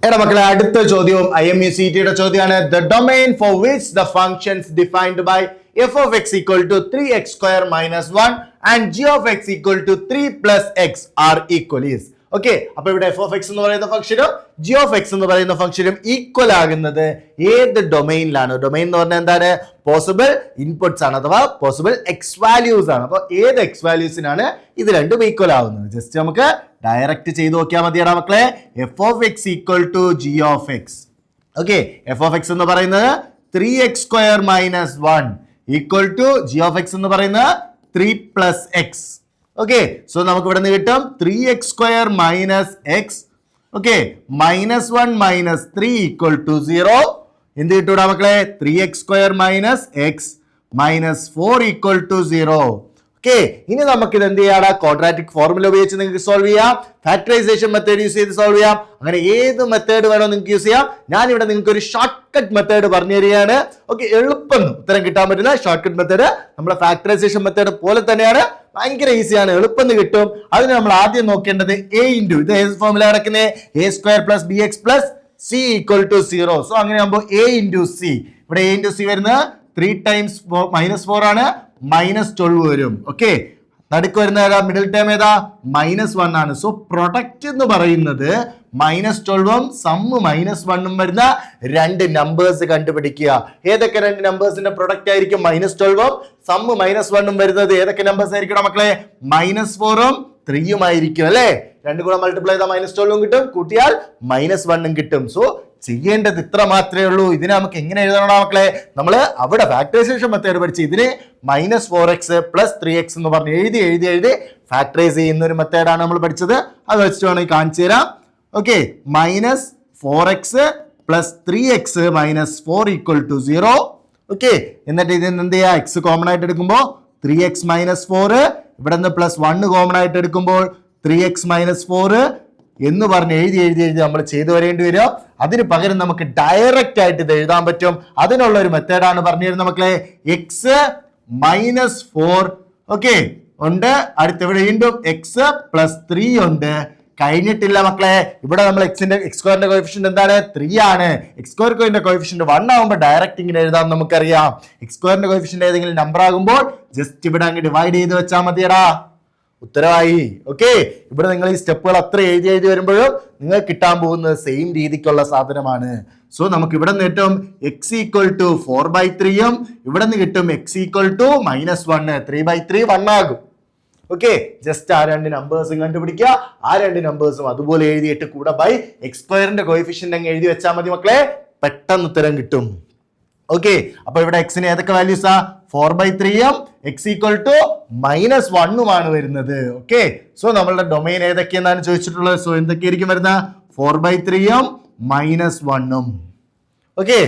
എടാ മക്കളെ, അടുത്ത ചോദ്യവും IMUCT ചോദ്യമാണ്. The domain for which the functions defined by f of x equal to 3x square minus 1 and g of x equal to 3 plus x are equal is. Okay, അപ്പൊ ഇവിടെ f of x എന്ന് പറയുന്ന ഫംഗ്ഷനും g of x എന്ന് പറയുന്ന ഫംഗ്ഷനും equal ആകുന്നത് ഏത് ഡൊമൈനിലാണ്? ഡൊമൈൻ എന്ന് പറഞ്ഞാൽ എന്താണ്? പോസിബിൾ ഇൻപുട്സ് ആണ്, അഥവാ പോസിബിൾ എക്സ് വാല്യൂസ് ആണ്. അപ്പൊ ഏത് എക്സ് വാല്യൂസിനാണ് ഇത് രണ്ടും ഈക്വൽ ആവുന്നത്? ജസ്റ്റ് നമുക്ക് ഡയറക്റ്റ് ചെയ്ത് നോക്കിയാൽ മതിയാടാ മക്കളെ. F of x equal to g of x. Okay, f of x എന്ന് പറയുന്നത് 3x square minus 1 equal to g of x എന്ന് പറയുന്നത് 3 പ്ലസ് എക്സ്. ഓക്കെ, സോ നമുക്ക് ഇവിടെ നിന്ന് കിട്ടും 3x square minus x. Okay, minus 1 minus 3 equal to 0. എന്ത് കിട്ടൂടാ മക്കളെ? 3x square minus x minus 4 equal to 0. Okay, ഇനി നമുക്ക് ഇത് എന്ത് ചെയ്യാം? ക്വാഡ്രാറ്റിക് ഫോർമുല ഉപയോഗിച്ച് നിങ്ങൾക്ക് സോൾവ് ചെയ്യാം, ഫാക്ടറൈസേഷൻ മെത്തേഡ് യൂസ് ചെയ്ത് സോൾവ് ചെയ്യാം. അങ്ങനെ ഏത് മെത്തേഡ് വേണോ നിങ്ങൾക്ക് യൂസ് ചെയ്യാം. ഞാൻ ഇവിടെ നിങ്ങൾക്ക് ഒരു ഷോർട്ട് കട്ട് മെത്തേഡ് പറഞ്ഞു തരികയാണ്. ഓക്കെ, എളുപ്പം ഉത്തരം കിട്ടാൻ പറ്റുന്ന ഷോർട്ട് കട്ട് മെത്തേഡ് നമ്മുടെ ഫാക്ടറൈസേഷൻ മെത്തേഡ് പോലെ തന്നെയാണ്. ഭയങ്കര ഈസിയാണ്, എളുപ്പം കിട്ടും. അതിന് നമ്മൾ ആദ്യം നോക്കേണ്ടത് എ ഇൻറ്റു ഇത് ഏത് ഫോർമുല കിടക്കുന്നത്? A square plus B x plus C equal to 0. So അങ്ങനെ ആകുമ്പോൾ എ ഇൻറ്റു സി, ഇവിടെ എ ഇൻറ്റു സി വരുന്നത് 3 ടൈംസ് -4 ആണ്, -12 വരും. ഓക്കെ, നടുക്ക് വരുന്ന ഏതാ? മിഡിൽ ടേം ഏതാ? -1 ആണ്. സോ പ്രൊഡക്റ്റ് എന്ന് പറയുന്നത് -12ഉം സമ്മ് -1ഉം വരുന്ന രണ്ട് നമ്പേഴ്സ് കണ്ടുപിടിക്കുക. ഏതൊക്കെ രണ്ട് നമ്പേഴ്സിന്റെ പ്രൊഡക്റ്റ് ആയിരിക്കും -12ഉം സമ്മ് -1ഉം വരുന്നത്? ഏതൊക്കെ നമ്പേഴ്സ് ആയിരിക്കണം മക്കളെ? -4ഉം 3ഉം ആയിരിക്കും അല്ലേ? രണ്ടും കൂടെ മൾട്ടിപ്ലൈ ചെയ്താൽ -12ഉം കിട്ടും, കൂട്ടിയാൽ -1ഉം കിട്ടും. സോ ചെയ്യേണ്ടത് ഇത്ര മാത്രമേ ഉള്ളൂ. ഇതിനെ നമുക്ക് എങ്ങനെ എഴുതണം മക്കളെ? നമ്മൾ അവിടെ ഫാക്ടറൈസേഷൻ മെത്തേഡ് പഠിച്ച് ഇതിന് -4x + 3x എന്ന് പറഞ്ഞ് എഴുതി ഫാക്ടറൈസ് ചെയ്യുന്ന ഒരു മെത്തേഡാണ് നമ്മൾ പഠിച്ചത്. അത് വെച്ചിട്ട് വേണമെങ്കിൽ കാണിച്ചു തരാം. Okay, -4x + 3x - 4 = 0. ഓക്കെ, എന്നിട്ട് ഇതിന് എന്ത് ചെയ്യുക? എക്സ് കോമൺ ആയിട്ട് എടുക്കുമ്പോൾ 3x - 4, ഇവിടെ നിന്ന് +1 കോമൺ ആയിട്ട് എടുക്കുമ്പോൾ 3x - 4 എന്ന് പറഞ്ഞ് എഴുതി നമ്മൾ ചെയ്തു വരേണ്ടി വരും. അതിന് പകരം നമുക്ക് ഡയറക്റ്റ് ആയിട്ട് ഇത് എഴുതാൻ പറ്റും. അതിനുള്ള ഒരു മെത്തേഡാണ് പറഞ്ഞു തരുന്നത് മക്കളെ. എക്സ് -4 ഓക്കെ ഉണ്ട്, അടുത്ത് ഇവിടെ വീണ്ടും എക്സ് +3 ഉണ്ട്. കഴിഞ്ഞിട്ടില്ല മക്കളെ. ഇവിടെ നമ്മൾ എക്സ് സ്ക്വയറിന്റെ കോഎഫിഷ്യന്റ് എന്താണ്? 3 ആണ്. എക്സ് സ്ക്വയറിന്റെ കോഎഫിഷ്യന്റ് 1 ആകുമ്പോൾ ഡയറക്റ്റ് ഇങ്ങനെ എഴുതാൻ നമുക്കറിയാം. എക്സ് സ്ക്വയറിന്റെ കോഎഫിഷ്യന്റ് ഏതെങ്കിലും നമ്പർ ആകുമ്പോൾ ജസ്റ്റ് ഇവിടെ അങ്ങ് ഡിവൈഡ് ചെയ്ത് വെച്ചാൽ മതിയടാ, ഉത്തരവായി. ഓക്കെ, ഇവിടെ നിങ്ങൾ ഈ സ്റ്റെപ്പുകൾ അത്ര എഴുതി വരുമ്പോഴും നിങ്ങൾക്ക് കിട്ടാൻ പോകുന്നത് സെയിം രീതിക്കുള്ള സാധനമാണ്. സോ നമുക്ക് ഇവിടെ നിന്ന് കിട്ടും x = 4/3ഉം ഇവിടെ നിന്ന് കിട്ടും x = -1. 3/3 1 ആകും. ഓക്കെ, ജസ്റ്റ് ആ രണ്ട് നമ്പേഴ്സും കണ്ടുപിടിക്കുക. ആ രണ്ട് നമ്പേഴ്സും അതുപോലെ എഴുതിയിട്ട് കൂടെ ബൈ എക്സ് സ്ക്വയറിന്റെ കോഎഫിഷ്യന്റ് അങ്ങ് എഴുതി വെച്ചാൽ മതി മക്കളെ, പെട്ടെന്ന് ഉത്തരം കിട്ടും. ഓക്കെ, അപ്പൊ ഇവിടെ എക്സിന് ഏതൊക്കെ വാല്യൂസാ? 4/3ഉം x = -1ഉമാണ് വരുന്നത്. ഓക്കെ, സോ നമ്മളുടെ ഡൊമൈൻ ഏതൊക്കെയെന്നാണ് ചോദിച്ചിട്ടുള്ളത്. സോ എന്തൊക്കെയായിരിക്കും വരുന്നത്? 4/3ഉം -1ഉം. ഓക്കെ,